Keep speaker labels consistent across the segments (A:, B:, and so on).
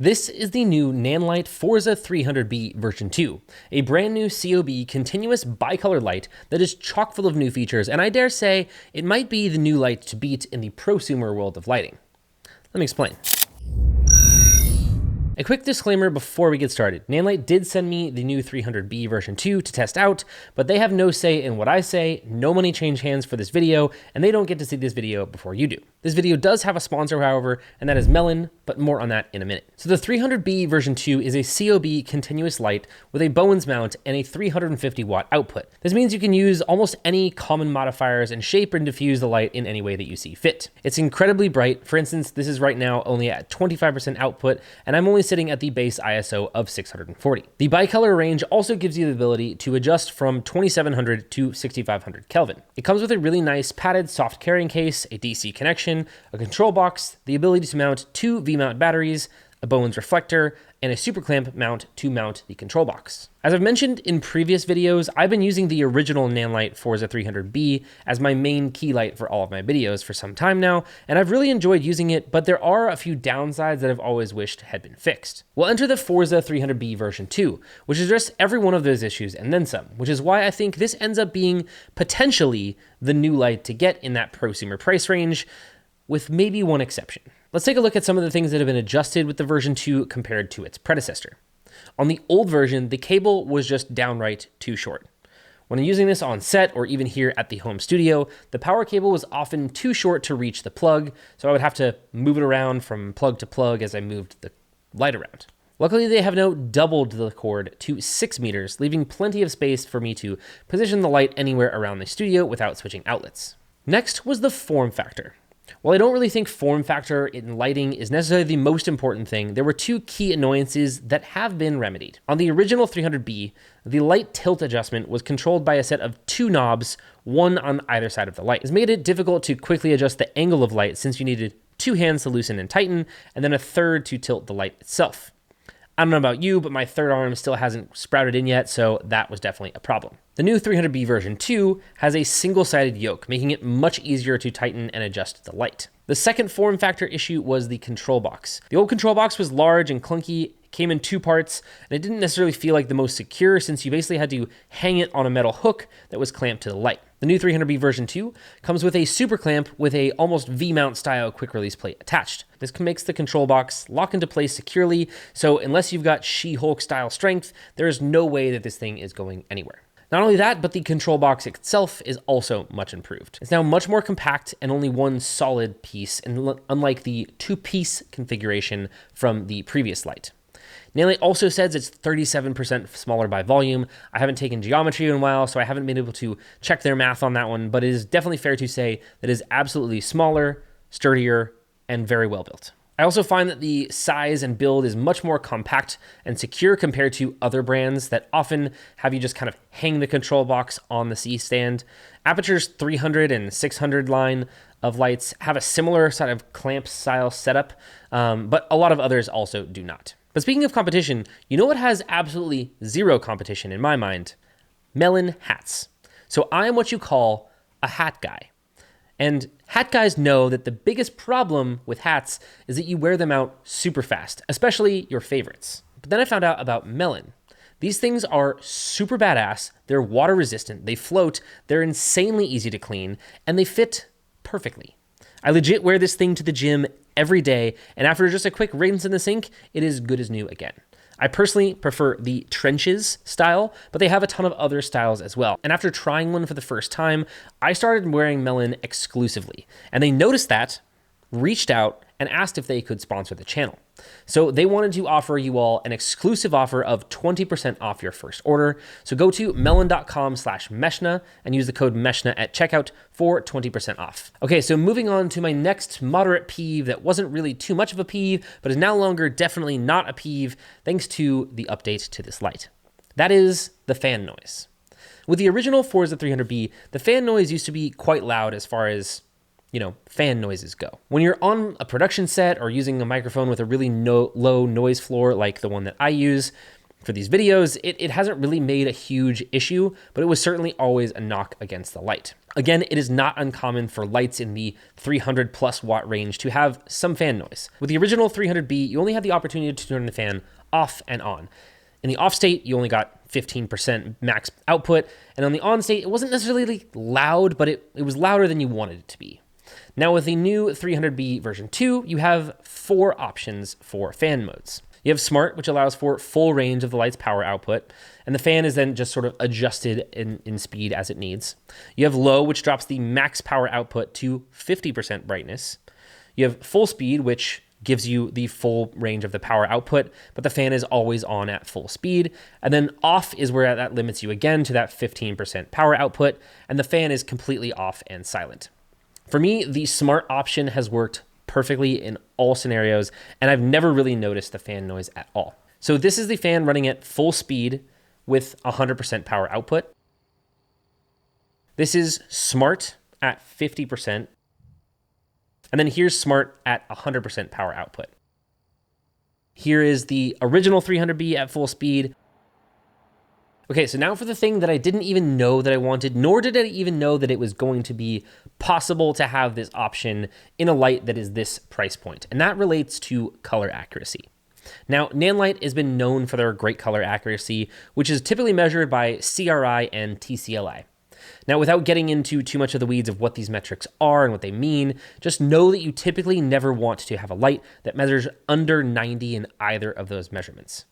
A: This is the new Nanlite Forza 300B version 2, a brand new COB continuous bicolor light that is chock full of new features, and I dare say it might be the new light to beat in the prosumer world of lighting. Let me explain. A quick disclaimer before we get started. Nanlite did send me the new 300B version 2 to test out, but they have no say in what I say, no money changed hands for this video, and they don't get to see this video before you do. This video does have a sponsor, however, and that is Melin, but more on that in a minute. So the 300B version 2 is a COB continuous light with a Bowens mount and a 350 watt output. This means you can use almost any common modifiers and shape and diffuse the light in any way that you see fit. It's incredibly bright. For instance, this is right now only at 25% output, and I'm only sitting at the base ISO of 640. The bicolor range also gives you the ability to adjust from 2700 to 6500 Kelvin. It comes with a really nice padded soft carrying case, a DC connection, a control box, the ability to mount two V-mount batteries, a Bowens reflector, and a super clamp mount to mount the control box. As I've mentioned in previous videos, I've been using the original Nanlite Forza 300B as my main key light for all of my videos for some time now, and I've really enjoyed using it, but there are a few downsides that I've always wished had been fixed. We'll enter the Forza 300B version 2, which addresses every one of those issues and then some, which is why I think this ends up being potentially the new light to get in that prosumer price range, with maybe one exception. Let's take a look at some of the things that have been adjusted with the version 2 compared to its predecessor. On the old version, the cable was just downright too short. When I'm using this on set or even here at the home studio, the power cable was often too short to reach the plug, so I would have to move it around from plug to plug as I moved the light around. Luckily, they have now doubled the cord to 6 meters, leaving plenty of space for me to position the light anywhere around the studio without switching outlets. Next was the form factor. While I don't really think form factor in lighting is necessarily the most important thing, there were two key annoyances that have been remedied. On the original 300B, the light tilt adjustment was controlled by a set of two knobs, one on either side of the light. This made it difficult to quickly adjust the angle of light since you needed two hands to loosen and tighten, and then a third to tilt the light itself. I don't know about you, but my third arm still hasn't sprouted in yet, so that was definitely a problem. The new 300B version 2 has a single-sided yoke, making it much easier to tighten and adjust the light. The second form factor issue was the control box. The old control box was large and clunky, came in two parts, and it didn't necessarily feel like the most secure since you basically had to hang it on a metal hook that was clamped to the light. The new 300B version 2 comes with a super clamp with a almost V-mount style quick release plate attached. This makes the control box lock into place securely, so unless you've got She-Hulk style strength, there is no way that this thing is going anywhere. Not only that, but the control box itself is also much improved. It's now much more compact and only one solid piece, unlike the two-piece configuration from the previous light. Nanlite also says it's 37% smaller by volume. I haven't taken geometry in a while, so I haven't been able to check their math on that one, but it is definitely fair to say that it is absolutely smaller, sturdier, and very well built. I also find that the size and build is much more compact and secure compared to other brands that often have you just kind of hang the control box on the C-stand. Aputure's 300 and 600 line of lights have a similar sort of clamp style setup, but a lot of others also do not. But speaking of competition, you know what has absolutely zero competition in my mind? Melin hats. So I am what you call a hat guy. And hat guys know that the biggest problem with hats is that you wear them out super fast, especially your favorites. But then I found out about Melin. These things are super badass, they're water resistant, they float, they're insanely easy to clean, and they fit perfectly. I legit wear this thing to the gym every day, and after just a quick rinse in the sink, it is good as new again. I personally prefer the trenches style, but they have a ton of other styles as well. And after trying one for the first time, I started wearing Melin exclusively. And they noticed that, reached out, and asked if they could sponsor the channel. So they wanted to offer you all an exclusive offer of 20% off your first order. So go to melin.com/Meshna and use the code Meshna at checkout for 20% off. Okay, so moving on to my next moderate peeve that wasn't really too much of a peeve, but is now longer definitely not a peeve thanks to the update to this light. That is the fan noise. With the original Forza 300B, the fan noise used to be quite loud as far as fan noises go. When you're on a production set or using a microphone with a really low noise floor like the one that I use, for these videos, it hasn't really made a huge issue, but it was certainly always a knock against the light. Again, it is not uncommon for lights in the 300 plus watt range to have some fan noise. With the original 300B, you only had the opportunity to turn the fan off and on. In the off state, you only got 15% max output, and on the on state, it wasn't necessarily loud, but it was louder than you wanted it to be. Now with the new 300B version 2, you have 4 options for fan modes. You have Smart, which allows for full range of the light's power output, and the fan is then just sort of adjusted in speed as it needs. You have Low, which drops the max power output to 50% brightness. You have Full Speed, which gives you the full range of the power output, but the fan is always on at full speed. And then Off is where that limits you again to that 15% power output, and the fan is completely off and silent. For me, the Smart option has worked perfectly in all scenarios, and I've never really noticed the fan noise at all. So this is the fan running at full speed with 100% power output. This is Smart at 50%. And then here's Smart at 100% power output. Here is the original 300B at full speed. Okay, so now for the thing that I didn't even know that I wanted, nor did I even know that it was going to be possible to have this option in a light that is this price point, and that relates to color accuracy. Now, Nanlite has been known for their great color accuracy, which is typically measured by CRI and TCLI. Now, without getting into too much of the weeds of what these metrics are and what they mean, just know that you typically never want to have a light that measures under 90 in either of those measurements.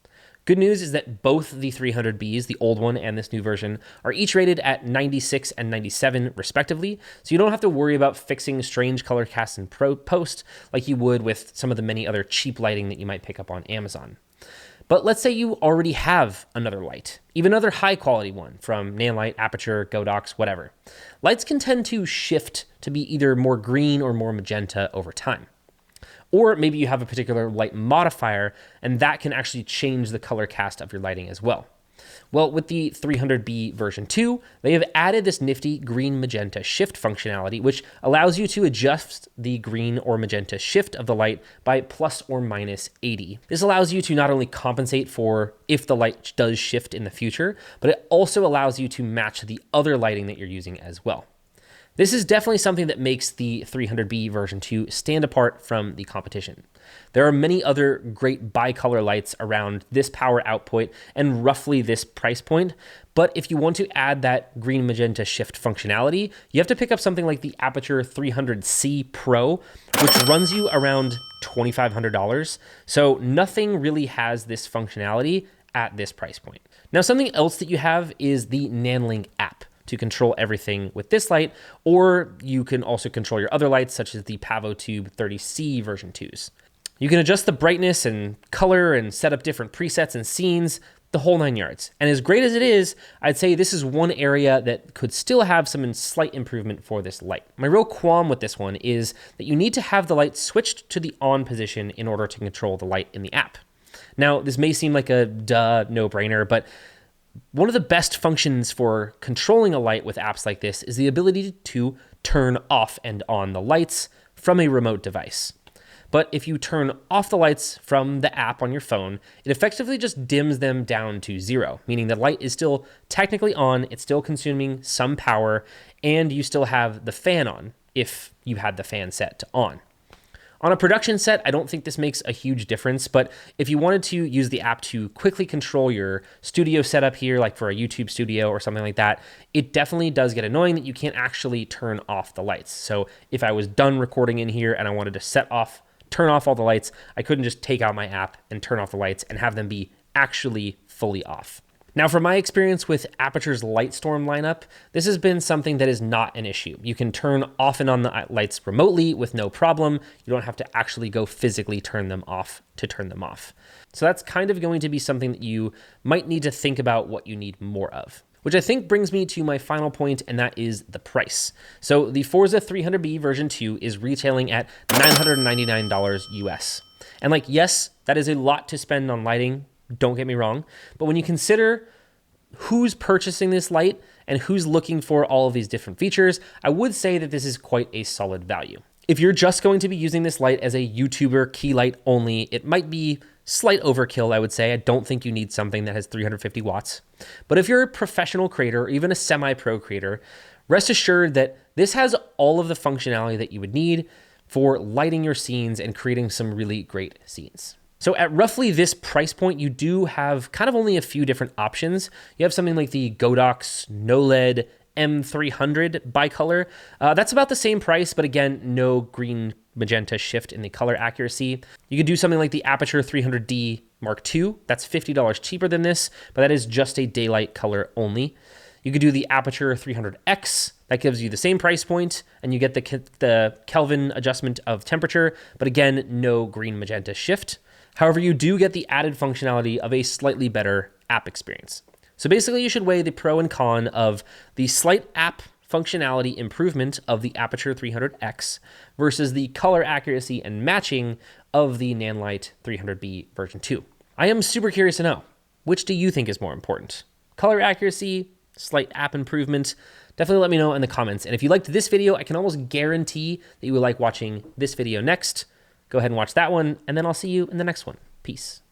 A: Good news is that both the 300Bs, the old one and this new version, are each rated at 96 and 97 respectively, so you don't have to worry about fixing strange color casts in post like you would with some of the many other cheap lighting that you might pick up on Amazon. But let's say you already have another light, even another high quality one from Nanlite, Aputure, Godox, whatever. Lights can tend to shift to be either more green or more magenta over time. Or maybe you have a particular light modifier, and that can actually change the color cast of your lighting as well. Well, with the 300B version 2, they have added this nifty green magenta shift functionality, which allows you to adjust the green or magenta shift of the light by plus or minus 80. This allows you to not only compensate for if the light does shift in the future, but it also allows you to match the other lighting that you're using as well. This is definitely something that makes the 300B version 2 stand apart from the competition. There are many other great bicolor lights around this power output and roughly this price point, but if you want to add that green magenta shift functionality, you have to pick up something like the Aputure 300C Pro, which runs you around $2,500. So nothing really has this functionality at this price point. Now, something else that you have is the Nanlink App to control everything with this light, or you can also control your other lights, such as the PavoTube 30C version 2s. You can adjust the brightness and color and set up different presets and scenes, the whole 9 yards. And as great as it is, I'd say this is one area that could still have some slight improvement for this light. My real qualm with this one is that you need to have the light switched to the on position in order to control the light in the app. Now, this may seem like a no-brainer, but one of the best functions for controlling a light with apps like this is the ability to turn off and on the lights from a remote device. But if you turn off the lights from the app on your phone, it effectively just dims them down to 0, meaning the light is still technically on, it's still consuming some power, and you still have the fan on if you had the fan set to on. On a production set, I don't think this makes a huge difference, but if you wanted to use the app to quickly control your studio setup here, like for a YouTube studio or something like that, it definitely does get annoying that you can't actually turn off the lights. So if I was done recording in here and I wanted to turn off all the lights, I couldn't just take out my app and turn off the lights and have them be actually fully off. Now, from my experience with Aputure's Lightstorm lineup, this has been something that is not an issue. You can turn off and on the lights remotely with no problem. You don't have to actually go physically turn them off to turn them off. So that's kind of going to be something that you might need to think about what you need more of. Which I think brings me to my final point, and that is the price. So the Forza 300B version 2 is retailing at $999 US. And yes, that is a lot to spend on lighting, don't get me wrong, but when you consider who's purchasing this light and who's looking for all of these different features, I would say that this is quite a solid value. If you're just going to be using this light as a YouTuber key light only, it might be Slight overkill, I would say. I don't think you need something that has 350 watts. But if you're a professional creator or even a semi-pro creator, rest assured that this has all of the functionality that you would need for lighting your scenes and creating some really great scenes. So at roughly this price point, you do have kind of only a few different options. You have something like the Godox NOLED M300 bicolor. That's about the same price, but again, no green magenta shift in the color accuracy. You could do something like the Aputure 300D Mark II. That's $50 cheaper than this, but that is just a daylight color only. You could do the Aputure 300X. That gives you the same price point, and you get the Kelvin adjustment of temperature, but again, no green magenta shift. However, you do get the added functionality of a slightly better app experience. So basically, you should weigh the pro and con of the slight app functionality improvement of the Aputure 300X versus the color accuracy and matching of the Nanlite 300B version 2. I am super curious to know, which do you think is more important? Color accuracy, slight app improvement? Definitely let me know in the comments. And if you liked this video, I can almost guarantee that you will like watching this video next. Go ahead and watch that one, and then I'll see you in the next one. Peace.